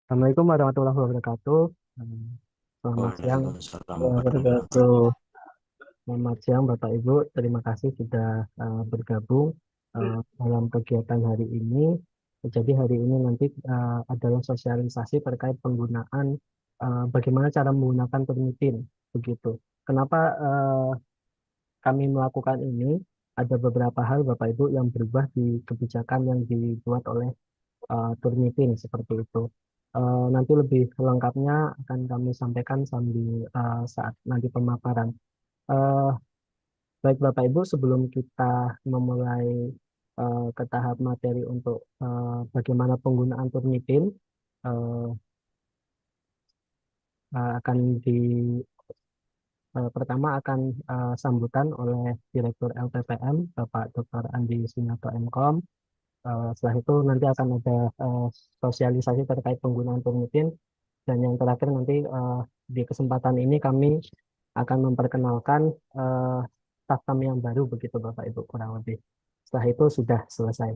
Assalamualaikum warahmatullahi wabarakatuh. Hmm, Selamat siang. Waalaikumsalam warahmatullahi Wabarakatuh. wabarakatuh. Selamat siang Bapak Ibu. Terima kasih sudah bergabung dalam kegiatan hari ini. Jadi hari ini nanti adalah sosialisasi terkait penggunaan bagaimana cara menggunakan Turnitin begitu. Kenapa kami melakukan ini? Ada beberapa hal Bapak Ibu yang berubah di kebijakan yang dibuat oleh Turnitin seperti itu. Nanti lebih lengkapnya akan kami sampaikan sambil saat nanti pemaparan. Eh, Baik Bapak Ibu, sebelum kita memulai ke tahap materi untuk bagaimana penggunaan Turnitin, eh, akan pertama akan sambutan oleh Direktur LPPM Bapak Dr. Andi Sunyato MKOM. Setelah itu nanti akan ada sosialisasi terkait penggunaan Turnitin. Dan yang terakhir nanti di kesempatan ini kami akan memperkenalkan eh, staf kami yang baru begitu Bapak Ibu kurang lebih. Setelah itu sudah selesai.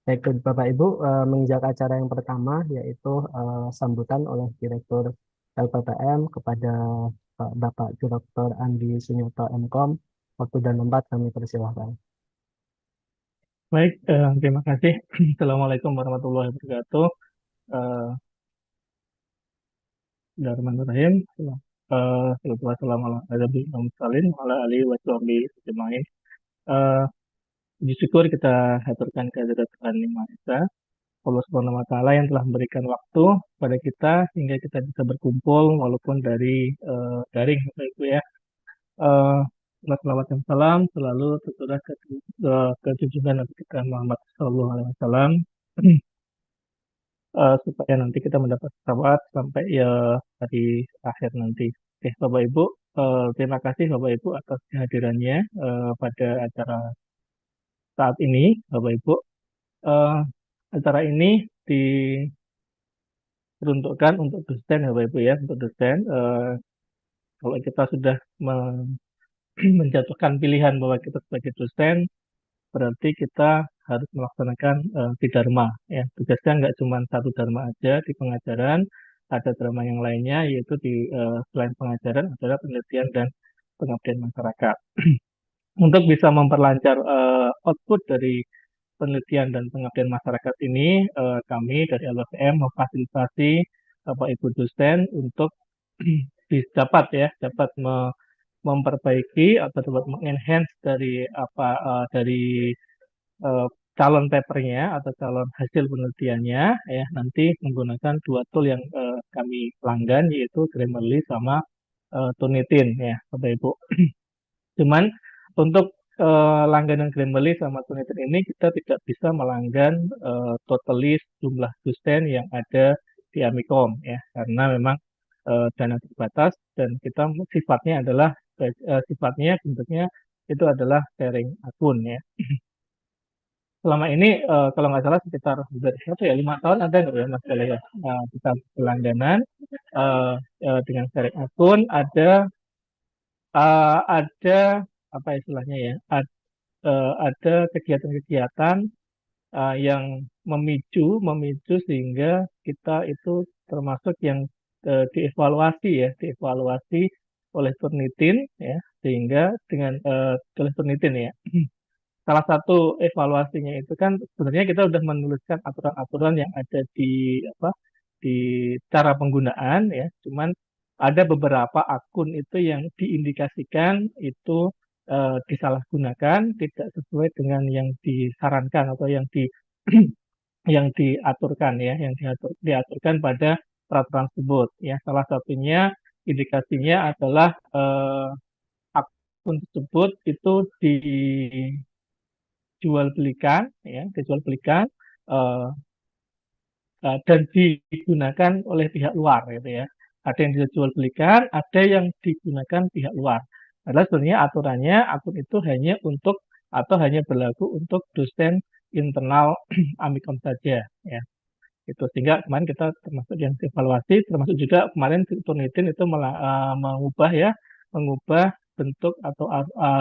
Baik Bapak Ibu, menginjak acara yang pertama yaitu sambutan oleh Direktur LPPM kepada Bapak Direktur Andi Sunyoto MKOM. Waktu dan tempat kami persilahkan. Baik, terima kasih. Assalamualaikum warahmatullahi wabarakatuh. Eh, Bismillahirrahmanirrahim. Wassalamualaikum warahmatullahi wabarakatuh. Ala alihi wa sahbihi ajmain. Eh, Puji syukur kita haturkan kehadirat Tuhan Yang Maha Esa, Allah Subhanahu wa Ta'ala yang telah memberikan waktu pada kita sehingga kita bisa berkumpul walaupun dari daring, Bapak Ibu ya. Eh, Selawat dan salam selalu tercurah ke junjungan Nabi kita Muhammad Sallallahu Alaihi Wasallam. Supaya nanti kita mendapat syafaat sampai ya hari akhir nanti. Oke, Bapak Ibu, terima kasih Bapak Ibu atas kehadirannya pada acara saat ini, Bapak Ibu. Eh, Acara ini diperuntukkan untuk dosen, Bapak Ibu ya, untuk dosen. Kalau kita sudah menjatuhkan pilihan bahwa kita sebagai dosen, berarti kita harus melaksanakan Dharma ya. Tugasnya nggak cuma satu Dharma aja di pengajaran, ada Dharma yang lainnya yaitu di selain pengajaran adalah penelitian dan pengabdian masyarakat. Untuk bisa memperlancar output dari penelitian dan pengabdian masyarakat ini, kami dari LSM memfasilitasi Bapak Ibu dosen untuk dapat memperbaiki atau dapat mengenhance dari dari eh, calon papernya atau calon hasil penelitiannya ya nanti menggunakan dua tool yang kami pelanggan yaitu Grammarly sama Turnitin ya Bapak Ibu. Cuman untuk langganan Grammarly sama Turnitin ini kita tidak bisa melanggan totally jumlah dosen yang ada di Amikom ya karena memang dana terbatas dan kita sifatnya bentuknya itu adalah sharing akun ya. Selama ini kalau nggak salah sekitar dari siapa ya 5 tahun ada nggak ya Mas Bele ya. Kita berlangganan eh, dengan sharing akun ada apa istilahnya ya ada kegiatan-kegiatan yang memicu sehingga kita itu termasuk yang dievaluasi oleh Turnitin ya sehingga dengan oleh Turnitin ya. Salah satu evaluasinya itu kan sebenarnya kita sudah menuliskan aturan-aturan yang ada di cara penggunaan ya. Cuman ada beberapa akun itu yang diindikasikan itu disalahgunakan, tidak sesuai dengan yang disarankan atau yang yang diaturkan ya, yang diaturkan pada peraturan tersebut ya. Salah satunya indikasinya adalah akun tersebut itu dijual belikan eh, dan digunakan oleh pihak luar gitu ya. Ada yang dijual belikan, ada yang digunakan pihak luar. Padahal sebenarnya aturannya akun itu hanya untuk atau hanya berlaku untuk dosen internal Amikom saja ya. Itu sehingga kemarin kita termasuk yang evaluasi, termasuk juga kemarin Turnitin itu mengubah bentuk atau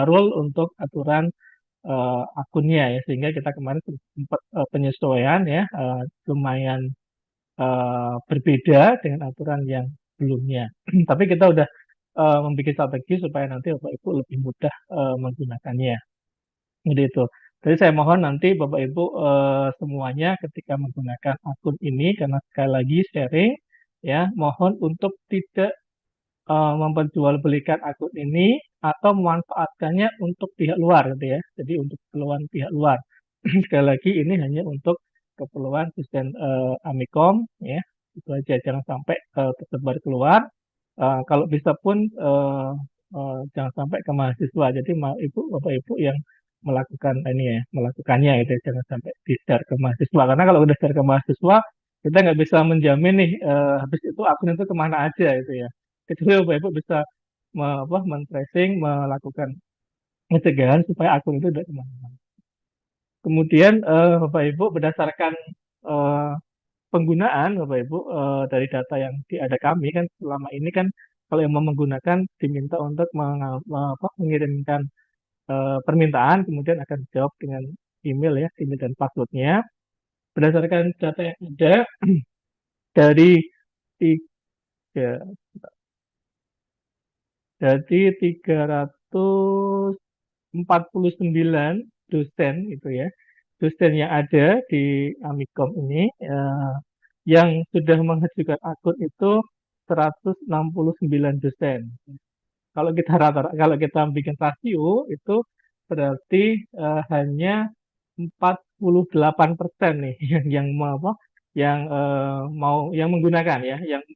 rule untuk aturan akunnya ya sehingga kita kemarin sempat penyesuaian ya lumayan berbeda dengan aturan yang sebelumnya. Tapi kita udah membuat strategi supaya nanti Bapak Ibu lebih mudah menggunakannya. Jadi itu. Jadi saya mohon nanti Bapak Ibu semuanya ketika menggunakan akun ini, karena sekali lagi sharing, ya mohon untuk tidak memperjualbelikan akun ini atau memanfaatkannya untuk pihak luar gitu ya. Jadi untuk keperluan pihak luar. Sekali lagi ini hanya untuk keperluan dosen Amikom ya. Itu aja, jangan sampai tersebar keluar. Kalau bisa pun jangan sampai ke mahasiswa. Jadi ibu bapak ibu yang melakukan ini ya, melakukannya gitu ya. Jangan sampai di-share ke mahasiswa. Karena kalau udah share ke mahasiswa, kita nggak bisa menjamin nih habis itu akun itu kemana aja itu ya. Kecuali bapak ibu bisa men-tracing, melakukan pencegahan supaya akun itu tidak kemana-mana. Kemudian Bapak Ibu berdasarkan eh, penggunaan Bapak Ibu dari data yang ada kami kan selama ini kan kalau yang mau menggunakan diminta untuk mengirimkan permintaan kemudian akan dijawab dengan email ya, email dan passwordnya. Berdasarkan data yang ada dari tiga dari 349 dosen itu ya, dosen yang ada di Amikom ini yang sudah mengajukan akun itu 169 dosen. Kalau kita bikin rasio itu berarti hanya 48% nih yang mau yang menggunakan ya, yang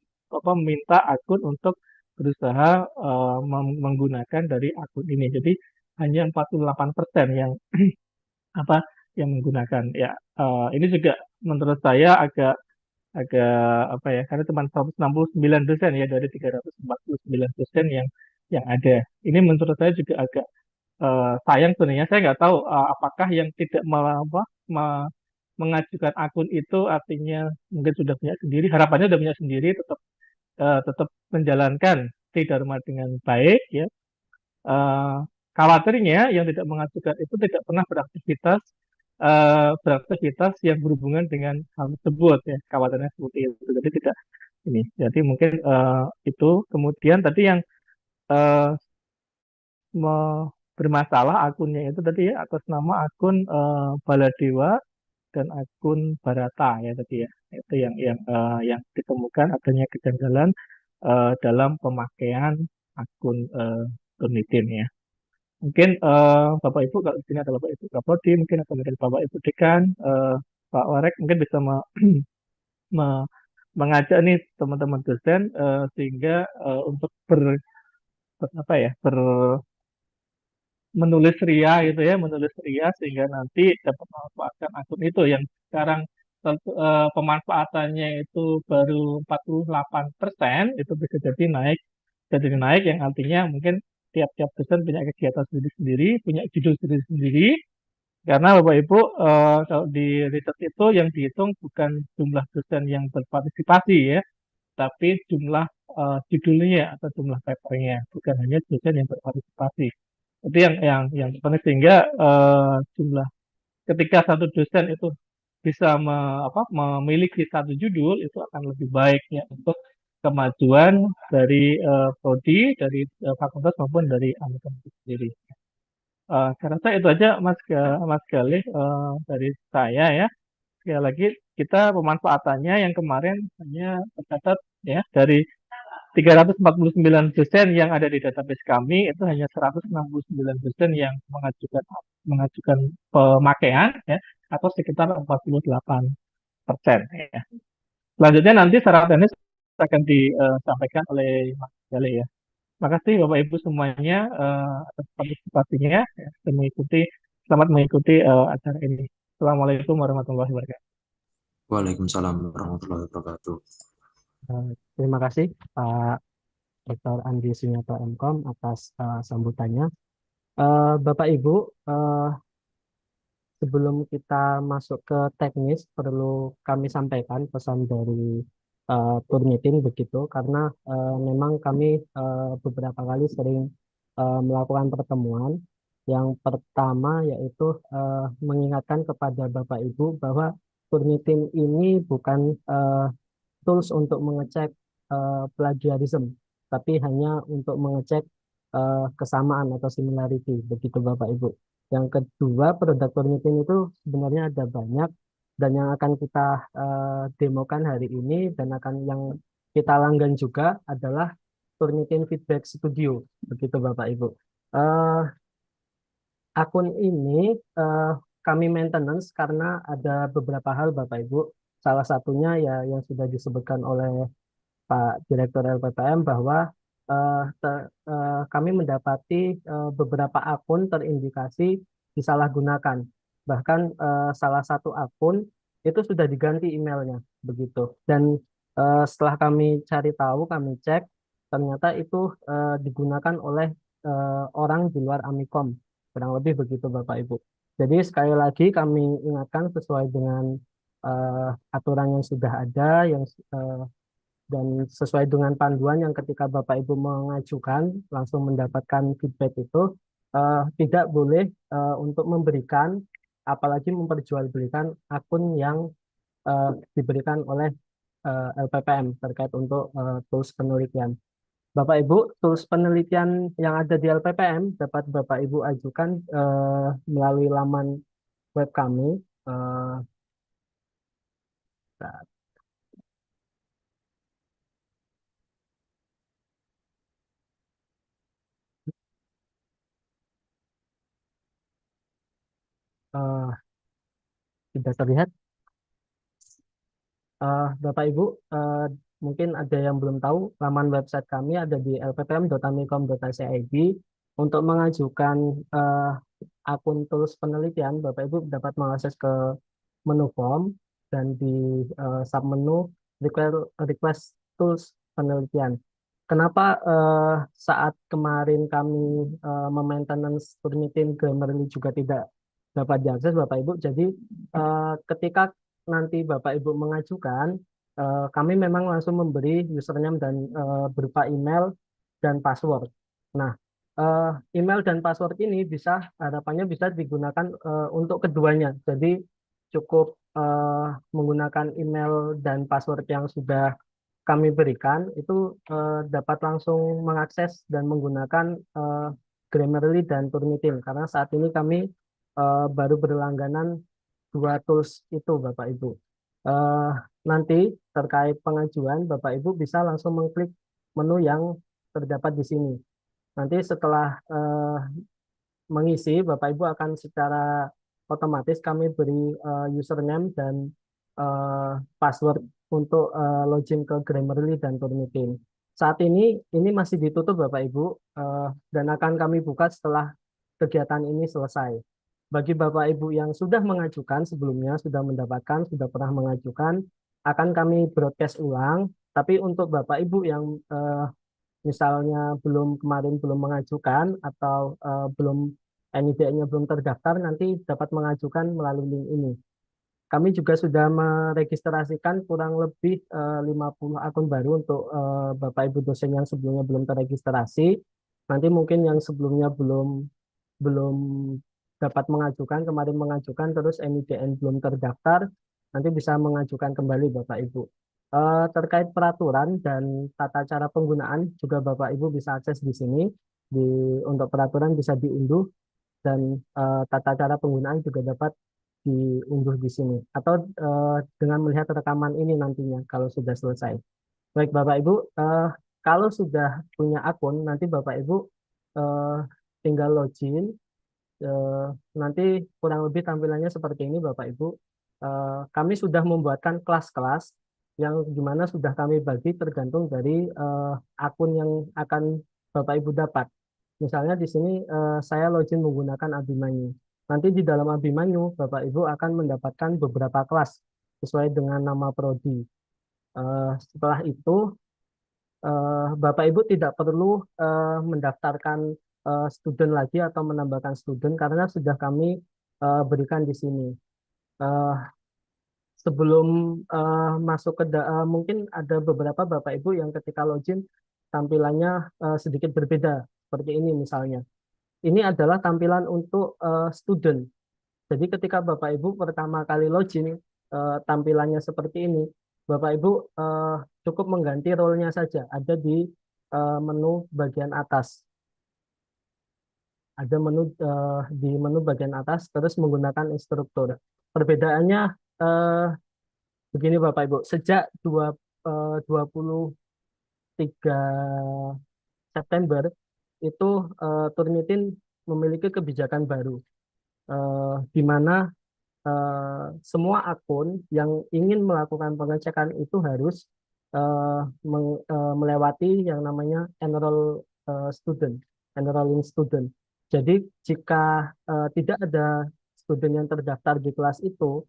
minta akun untuk berusaha menggunakan dari akun ini. Jadi hanya 48% yang apa yang menggunakan ya. Ini juga menurut saya agak agak karena cuma 169 dosen ya dari 349 dosen yang ada. Ini menurut saya juga agak sayang sebenarnya. Saya nggak tahu apakah yang tidak mengajukan akun itu artinya mungkin sudah punya sendiri, harapannya sudah punya sendiri, tetap menjalankan Tridharma dengan baik ya. Eh, Khawatirnya yang tidak mengajukan itu tidak pernah beraktivitas yang berhubungan dengan hal tersebut ya, khawatirnya seperti itu. Jadi tidak ini. Jadi mungkin itu. Kemudian tadi yang eh, bermasalah akunnya itu tadi ya atas nama akun Baladewa dan akun Barata ya tadi ya. Itu yang ditemukan adanya kejanggalan dalam pemakaian akun Turnitin ya. Mungkin Bapak Ibu, kalau di sini ada Bapak Ibu Kapoldi, mungkin atau mungkin Bapak Ibu Dekan, Pak Warek mungkin bisa me- mengajak nih teman-teman dosen sehingga untuk apa ya, menulis RIA gitu ya, menulis RIA sehingga nanti dapat memanfaatkan akun itu yang sekarang pemanfaatannya itu baru 48%, itu bisa jadi naik yang artinya mungkin tiap-tiap dosen punya kegiatan sendiri-sendiri, punya judul sendiri-sendiri. Karena Bapak Ibu, kalau di riset itu yang dihitung bukan jumlah dosen yang berpartisipasi ya, tapi jumlah judulnya atau jumlah papernya, bukan hanya dosen yang berpartisipasi. Itu yang penting sehingga jumlah ketika satu dosen itu bisa memiliki satu judul itu akan lebih baik ya untuk kemajuan dari prodi, dari fakultas maupun dari anggota sendiri. Saya rasa itu aja Mas Galih dari saya ya. Sekali lagi kita pemanfaatannya yang kemarin hanya tercatat ya dari 349 dosen yang ada di database kami itu hanya 169 dosen yang mengajukan pemakaian ya atau sekitar 48% ya. Selanjutnya nanti syarat teknis akan disampaikan oleh Mas Galih ya. Terima kasih Bapak Ibu semuanya atas partisipasinya ya, dan selamat mengikuti acara ini. Assalamualaikum warahmatullahi wabarakatuh. Waalaikumsalam warahmatullahi wabarakatuh. Terima kasih Pak Dr. Andi Sunyato MKOM atas sambutannya. Bapak Ibu, sebelum kita masuk ke teknis, perlu kami sampaikan pesan dari Turnitin begitu, karena memang kami beberapa kali sering melakukan pertemuan. Yang pertama yaitu mengingatkan kepada Bapak Ibu bahwa Turnitin ini bukan tools untuk mengecek plagiarism, tapi hanya untuk mengecek kesamaan atau similarity, begitu Bapak Ibu. Yang kedua, produk Turnitin itu sebenarnya ada banyak, dan yang akan kita demokan hari ini dan akan yang kita langgan juga adalah Turnitin Feedback Studio, begitu Bapak Ibu. Eh, Akun ini eh, kami maintenance karena ada beberapa hal Bapak Ibu. Salah satunya ya yang sudah disebutkan oleh Pak Direktur LPPM bahwa kami mendapati beberapa akun terindikasi disalahgunakan. Bahkan salah satu akun itu sudah diganti emailnya begitu. Dan setelah kami cari tahu, kami cek, ternyata itu digunakan oleh orang di luar Amikom. Kurang lebih begitu Bapak Ibu. Jadi sekali lagi kami ingatkan sesuai dengan aturan yang sudah ada, yang dan sesuai dengan panduan yang ketika Bapak Ibu mengajukan langsung mendapatkan feedback itu tidak boleh untuk memberikan apalagi memperjualbelikan akun yang diberikan oleh LPPM terkait untuk tools penelitian. Bapak Ibu, tools penelitian yang ada di LPPM dapat Bapak Ibu ajukan melalui laman web kami. Eh, eh, Tidak terlihat. Bapak Ibu, mungkin ada yang belum tahu, laman website kami ada di lppm.amikom.ac.id. Untuk mengajukan eh, akun tools penelitian, Bapak Ibu dapat mengakses ke menu form dan di submenu request, request tools penelitian. Kenapa saat kemarin kami memaintenance Turnitin Grammarly juga tidak dapat diakses Bapak Ibu? Jadi ketika nanti Bapak Ibu mengajukan, kami memang langsung memberi username dan berupa email dan password. Nah, email dan password ini bisa harapannya bisa digunakan untuk keduanya. Jadi cukup menggunakan email dan password yang sudah kami berikan itu dapat langsung mengakses dan menggunakan Grammarly dan Turnitin karena saat ini kami baru berlangganan dua tools itu Bapak Ibu. Eh, Nanti terkait pengajuan Bapak Ibu bisa langsung mengklik menu yang terdapat di sini. Nanti setelah mengisi, Bapak Ibu akan secara otomatis kami beri username dan password untuk login ke Grammarly dan Turnitin. Saat ini masih ditutup Bapak Ibu dan akan kami buka setelah kegiatan ini selesai. Bagi Bapak Ibu yang sudah mengajukan sebelumnya, sudah mendapatkan, sudah pernah mengajukan, akan kami broadcast ulang. Tapi untuk Bapak Ibu yang misalnya kemarin belum mengajukan atau belum NIDA-nya belum terdaftar, nanti dapat mengajukan melalui link ini. Kami juga sudah meregistrasikan kurang lebih 50 akun baru untuk Bapak Ibu dosen yang sebelumnya belum terregistrasi. Nanti mungkin yang sebelumnya belum dapat mengajukan, kemarin mengajukan terus NIDN belum terdaftar, nanti bisa mengajukan kembali Bapak Ibu. Terkait peraturan dan tata cara penggunaan juga Bapak Ibu bisa akses di sini. Di untuk peraturan bisa diunduh dan tata cara penggunaan juga dapat diunduh di sini atau dengan melihat rekaman ini nantinya kalau sudah selesai. Baik Bapak Ibu, kalau sudah punya akun nanti Bapak Ibu eh, tinggal login. Eh, Nanti kurang lebih tampilannya seperti ini Bapak Ibu. Kami sudah membuatkan kelas-kelas yang dimana sudah kami bagi tergantung dari akun yang akan Bapak Ibu dapat. Misalnya di sini saya login menggunakan Abimanyu. Nanti di dalam Abimanyu Bapak Ibu akan mendapatkan beberapa kelas sesuai dengan nama prodi. Setelah itu Bapak Ibu tidak perlu mendaftarkan student lagi atau menambahkan student karena sudah kami berikan di sini. Eh, Sebelum masuk ke mungkin ada beberapa Bapak Ibu yang ketika login tampilannya sedikit berbeda seperti ini misalnya. Ini adalah tampilan untuk student. Jadi ketika Bapak Ibu pertama kali login tampilannya seperti ini. Bapak Ibu cukup mengganti role-nya saja. Ada di menu bagian atas. Ada menu di menu bagian atas, terus menggunakan instruktur. Perbedaannya eh, begini Bapak Ibu, sejak 23 September itu Turnitin memiliki kebijakan baru, di mana semua akun yang ingin melakukan pengecekan itu harus melewati yang namanya enrolling student. Jadi jika tidak ada student yang terdaftar di kelas itu,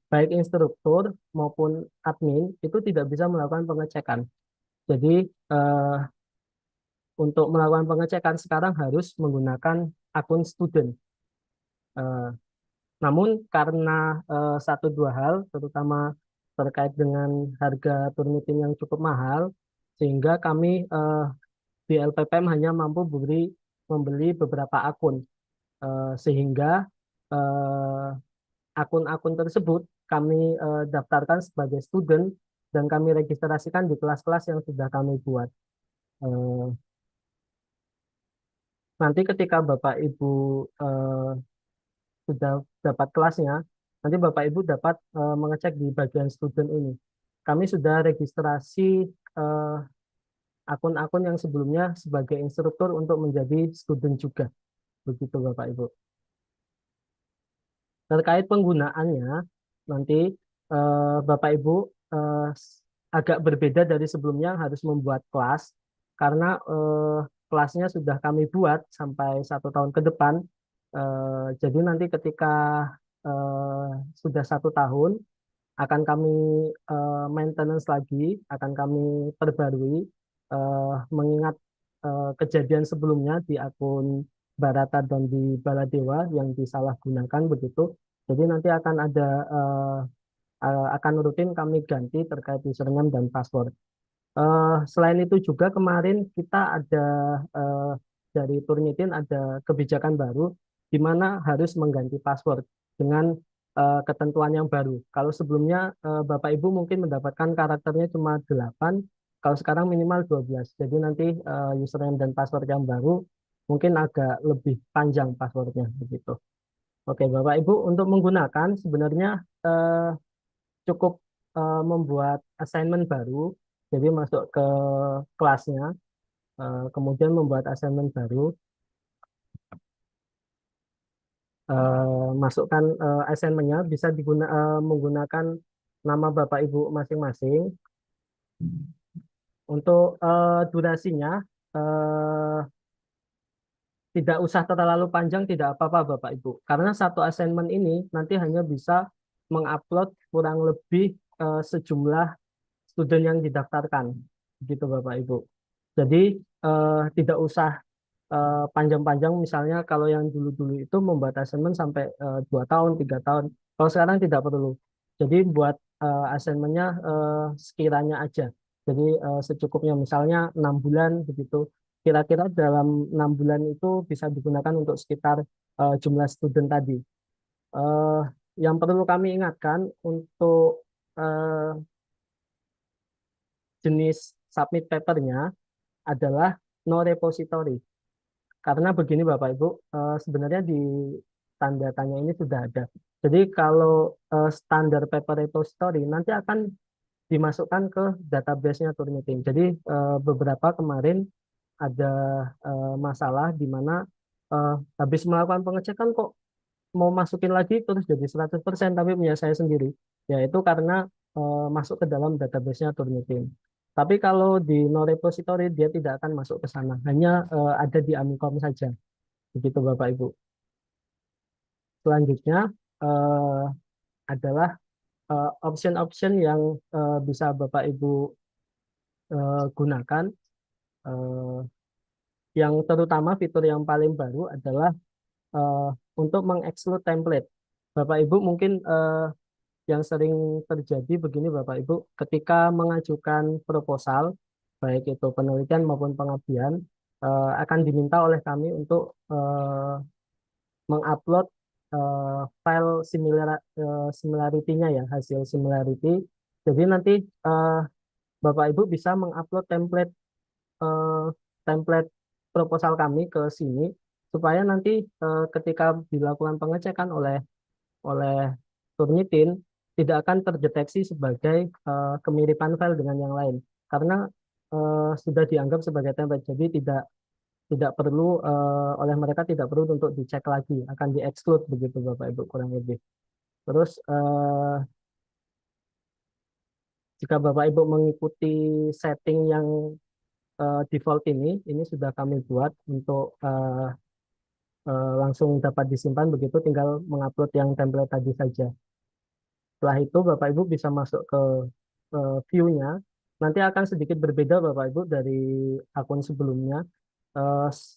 baik instruktur maupun admin itu tidak bisa melakukan pengecekan. Jadi untuk melakukan pengecekan sekarang harus menggunakan akun student. Eh, Namun karena satu dua hal, terutama terkait dengan harga Turnitin yang cukup mahal, sehingga kami di LPPM hanya mampu membeli beberapa akun, sehingga eh, akun-akun tersebut kami daftarkan sebagai student dan kami registrasikan di kelas-kelas yang sudah kami buat. Eh, Nanti ketika Bapak Ibu eh, sudah dapat kelasnya, nanti Bapak Ibu dapat mengecek di bagian student ini. Kami sudah registrasi eh, akun-akun yang sebelumnya sebagai instruktur untuk menjadi student juga. Begitu Bapak Ibu. Terkait penggunaannya, nanti Bapak Ibu eh, agak berbeda dari sebelumnya harus membuat kelas, karena kelasnya sudah kami buat sampai 1 tahun ke depan. Jadi nanti ketika eh, sudah 1 tahun, akan kami maintenance lagi, akan kami perbarui, mengingat kejadian sebelumnya di akun Barata dan di Baladewa yang disalahgunakan begitu. Jadi nanti akan ada akan rutin kami ganti terkait username dan password. Selain itu juga kemarin kita ada eh, dari Turnitin ada kebijakan baru di mana harus mengganti password dengan ketentuan yang baru. Kalau sebelumnya Bapak Ibu mungkin mendapatkan karakternya cuma 8, kalau sekarang minimal 12. Jadi nanti username dan password yang baru mungkin agak lebih panjang passwordnya begitu. Oke, Bapak Ibu untuk menggunakan sebenarnya eh, cukup membuat assignment baru. Jadi masuk ke kelasnya, kemudian membuat assignment baru, masukkan assignmentnya bisa menggunakan nama Bapak Ibu masing-masing. Untuk durasinya eh, tidak usah terlalu panjang, tidak apa-apa Bapak Ibu. Karena satu assignment ini nanti hanya bisa mengupload kurang lebih sejumlah student yang didaftarkan, gitu Bapak Ibu. Jadi tidak usah panjang-panjang, misalnya kalau yang dulu-dulu itu membuat assignment sampai 2 tahun, 3 tahun. Kalau sekarang tidak perlu. Jadi buat assignmentnya sekiranya aja. Jadi secukupnya, misalnya 6 bulan begitu. Kira-kira dalam 6 bulan itu bisa digunakan untuk sekitar jumlah student tadi. Eh, yang perlu kami ingatkan untuk eh, jenis submit papernya adalah no repository. Karena begini Bapak Ibu, sebenarnya di tanda tanya ini sudah ada. Jadi kalau standar paper repository nanti akan dimasukkan ke database-nya Turnitin. Jadi beberapa kemarin ada masalah di mana habis melakukan pengecekan kok mau masukin lagi terus jadi 100% tapi punya saya sendiri. Yaitu karena masuk ke dalam database-nya Turnitin. Tapi kalau di no repository dia tidak akan masuk ke sana, hanya ada di Amikom saja. Begitu Bapak Ibu. Selanjutnya eh, adalah option-option yang bisa Bapak Ibu gunakan. Eh, yang terutama fitur yang paling baru adalah eh, untuk mengexclude template. Bapak Ibu mungkin yang sering terjadi begini Bapak Ibu, ketika mengajukan proposal, baik itu penelitian maupun pengabdian, akan diminta oleh kami untuk mengupload file similarity-nya ya, hasil similarity Jadi nanti Bapak Ibu bisa mengupload template eh, template proposal kami ke sini supaya nanti ketika dilakukan pengecekan oleh Turnitin tidak akan terdeteksi sebagai kemiripan file dengan yang lain karena sudah dianggap sebagai template. Jadi tidak tidak perlu oleh mereka tidak perlu untuk dicek lagi, akan di-exclude begitu Bapak Ibu kurang lebih. Terus jika Bapak Ibu mengikuti setting yang default ini sudah kami buat untuk langsung dapat disimpan begitu, tinggal mengupload yang template tadi saja. Setelah itu Bapak Ibu bisa masuk ke view-nya. Nanti akan sedikit berbeda Bapak Ibu dari akun sebelumnya.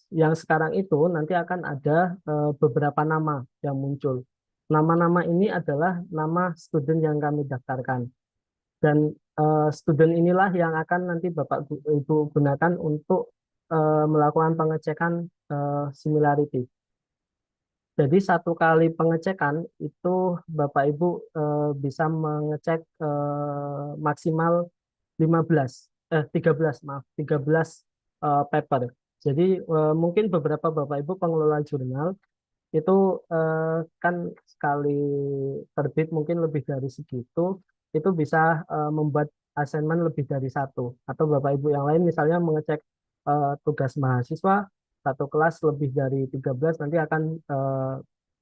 Yang sekarang itu nanti akan ada beberapa nama yang muncul. Nama-nama ini adalah nama student yang kami daftarkan. Dan student inilah yang akan nanti Bapak Ibu gunakan untuk melakukan pengecekan similarity. Jadi satu kali pengecekan itu Bapak Ibu bisa mengecek maksimal 13 maaf 13 paper. Jadi mungkin beberapa Bapak Ibu pengelola jurnal itu kan sekali terbit mungkin lebih dari segitu, itu bisa membuat assignment lebih dari satu. Atau Bapak Ibu yang lain misalnya mengecek tugas mahasiswa, satu kelas lebih dari 13 nanti akan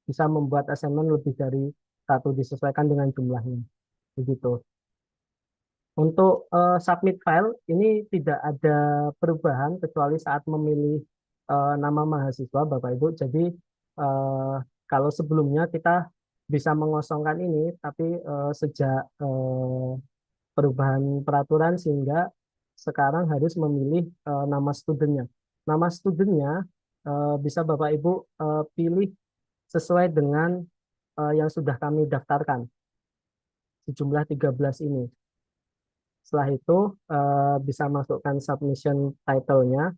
bisa membuat assignment lebih dari satu disesuaikan dengan jumlahnya. Begitu. Untuk submit file ini tidak ada perubahan kecuali saat memilih nama mahasiswa Bapak Ibu. Jadi eh, kalau sebelumnya kita bisa mengosongkan ini, tapi sejak perubahan peraturan sehingga sekarang harus memilih nama studentnya. Nama studentnya bisa Bapak Ibu pilih sesuai dengan yang sudah kami daftarkan, sejumlah 13 ini. Setelah itu bisa masukkan submission title-nya.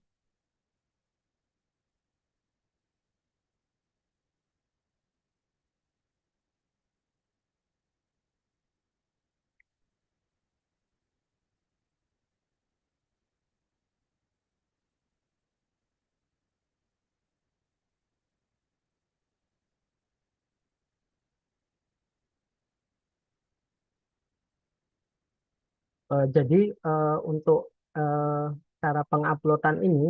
Jadi untuk eh, cara penguploadan ini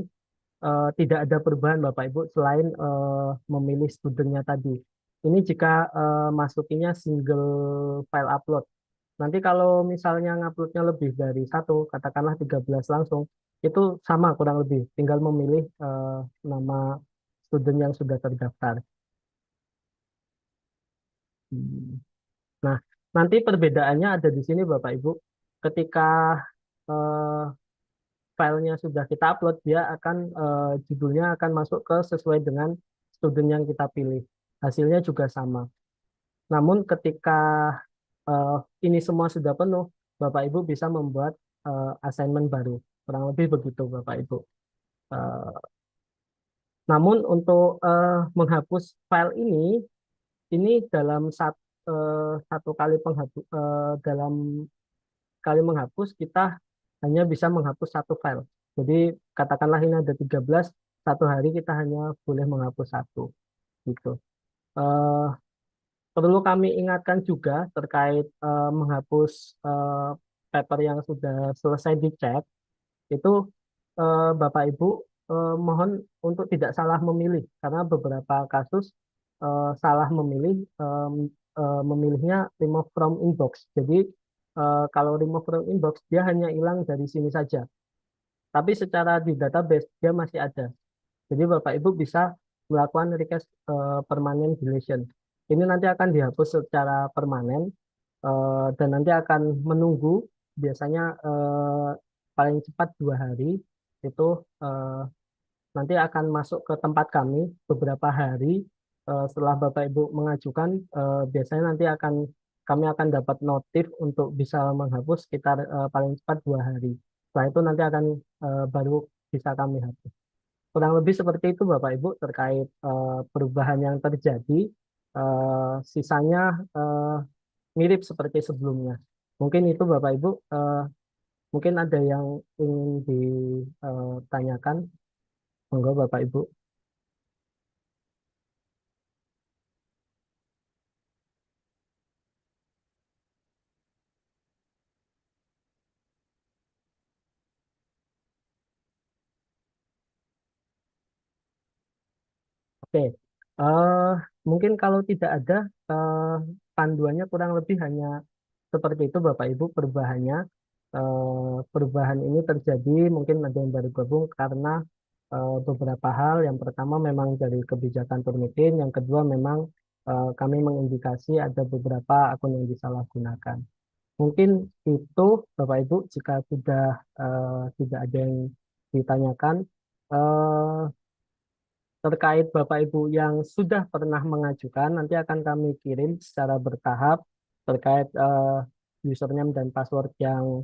tidak ada perubahan Bapak Ibu selain memilih studentnya tadi. Ini jika masukinnya single file upload. Nanti kalau misalnya nguploadnya lebih dari satu, katakanlah 13 langsung, itu sama kurang lebih, tinggal memilih nama student yang sudah terdaftar. Hmm. Nah, nanti perbedaannya ada di sini Bapak Ibu. Ketika eh, filenya sudah kita upload, dia akan judulnya akan masuk ke sesuai dengan student yang kita pilih. Hasilnya juga sama. Namun ketika eh, ini semua sudah penuh, Bapak Ibu bisa membuat assignment baru. Kurang lebih begitu Bapak Ibu. Eh, Namun untuk menghapus file ini dalam satu kali dalam kali menghapus kita hanya bisa menghapus satu file. Jadi katakanlah ini ada 13, satu hari kita hanya boleh menghapus satu gitu. Eh, Perlu kami ingatkan juga terkait menghapus paper yang sudah selesai dicek, itu Bapak Ibu mohon untuk tidak salah memilih karena beberapa kasus salah memilih memilihnya remove from inbox. Jadi kalau remove from inbox dia hanya hilang dari sini saja. Tapi secara di database dia masih ada. Jadi Bapak Ibu bisa melakukan request permanent deletion. Ini nanti akan dihapus secara permanen dan nanti akan menunggu biasanya paling cepat 2 hari itu eh, nanti akan masuk ke tempat kami beberapa hari setelah Bapak Ibu mengajukan biasanya nanti kami akan dapat notif untuk bisa menghapus sekitar paling cepat 2 hari. Setelah itu nanti akan baru bisa kami hapus. Kurang lebih seperti itu Bapak Ibu terkait perubahan yang terjadi. Sisanya mirip seperti sebelumnya. Mungkin itu Bapak Ibu, mungkin ada yang ingin ditanyakan, monggo Bapak Ibu. Oke, eh, mungkin kalau tidak ada eh, panduannya kurang lebih hanya seperti itu Bapak Ibu perubahannya. Perubahan ini terjadi mungkin ada yang baru gabung karena beberapa hal. Yang pertama memang dari kebijakan Turnitin, yang kedua memang kami mengindikasi ada beberapa akun yang disalahgunakan. Mungkin itu Bapak Ibu jika sudah tidak ada yang ditanyakan. eh, Terkait Bapak Ibu yang sudah pernah mengajukan, nanti akan kami kirim secara bertahap terkait username dan password yang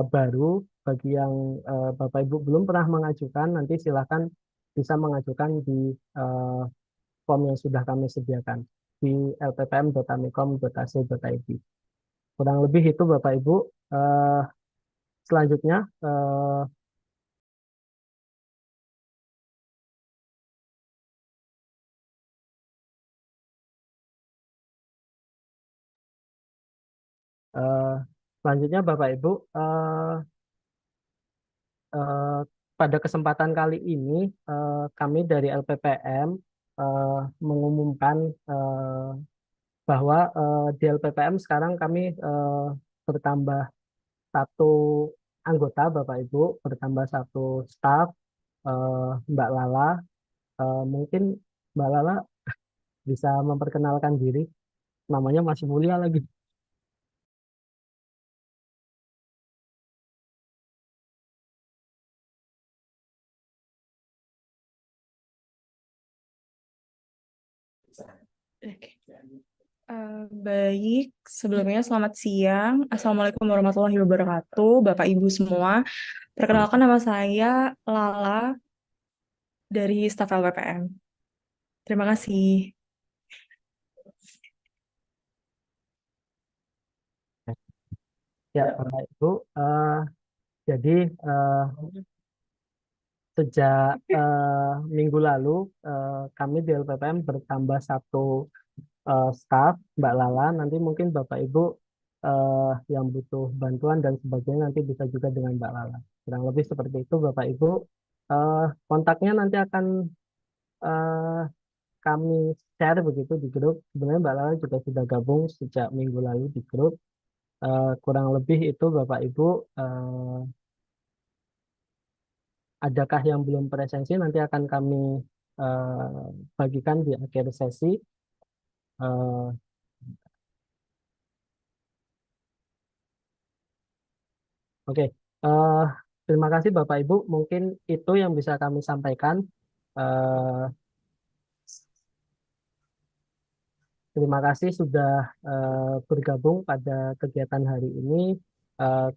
baru. Bagi yang Bapak Ibu belum pernah mengajukan, nanti silakan bisa mengajukan di eh, form yang sudah kami sediakan di lppm.amikom.ac.id. Kurang lebih itu Bapak Ibu. Eh, Selanjutnya, eh, selanjutnya Bapak Ibu, Eh, pada kesempatan kali ini kami dari LPPM eh, mengumumkan eh, bahwa di LPPM sekarang kami bertambah satu anggota Bapak Ibu, bertambah satu staf, Mbak Lala. Mungkin Mbak Lala bisa memperkenalkan diri, namanya masih mulia lagi. Oke. Baik, sebelumnya selamat siang. Assalamualaikum warahmatullahi wabarakatuh, Bapak Ibu semua. Perkenalkan nama saya Lala dari staf LPPM. Terima kasih. Ya, Bapak Ibu. Jadi eh, sejak minggu lalu kami di LPPM bertambah satu staf, Mbak Lala. Nanti mungkin Bapak Ibu yang butuh bantuan dan sebagainya nanti bisa juga dengan Mbak Lala. Kurang lebih seperti itu Bapak Ibu. Kontaknya nanti akan eh, kami share begitu di grup. Sebenarnya Mbak Lala juga sudah gabung sejak minggu lalu di grup. Kurang lebih itu Bapak Ibu. Adakah yang belum presensi nanti akan kami bagikan di akhir sesi. Eh, Oke, Eh, terima kasih Bapak Ibu. Mungkin itu yang bisa kami sampaikan. Eh, Terima kasih sudah bergabung pada kegiatan hari ini.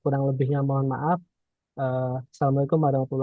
Kurang lebihnya mohon maaf. Assalamualaikum warahmatullahi wabarakatuh.